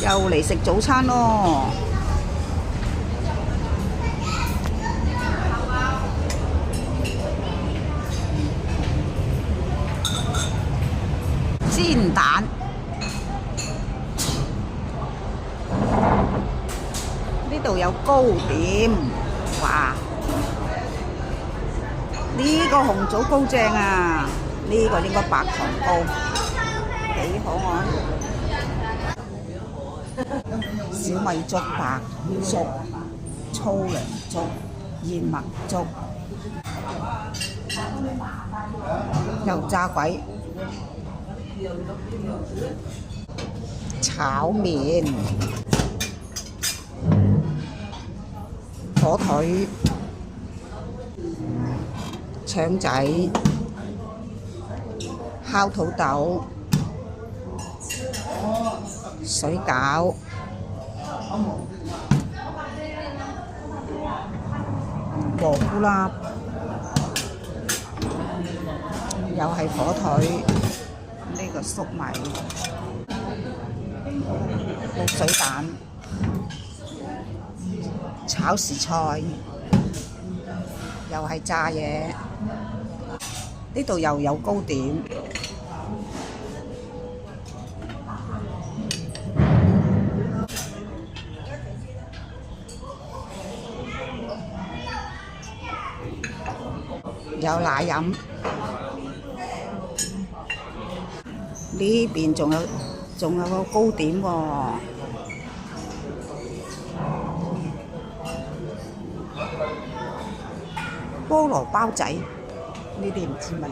又嚟食早餐咯！煎蛋，呢度有糕點，哇！呢個紅棗糕正啊，呢個應該白糖糕，幾可愛。小米粥、白粥、粗糧粥、燕麥粥、油炸鬼、炒麵、火腿、腸仔、烤土豆、水餃、蘑菇粒，又係火腿，呢個粟米、滷水蛋、炒時菜，又係炸嘢。呢度又有糕點，有奶飲。呢邊仲有個糕點喎，菠蘿包仔，呢啲唔知乜。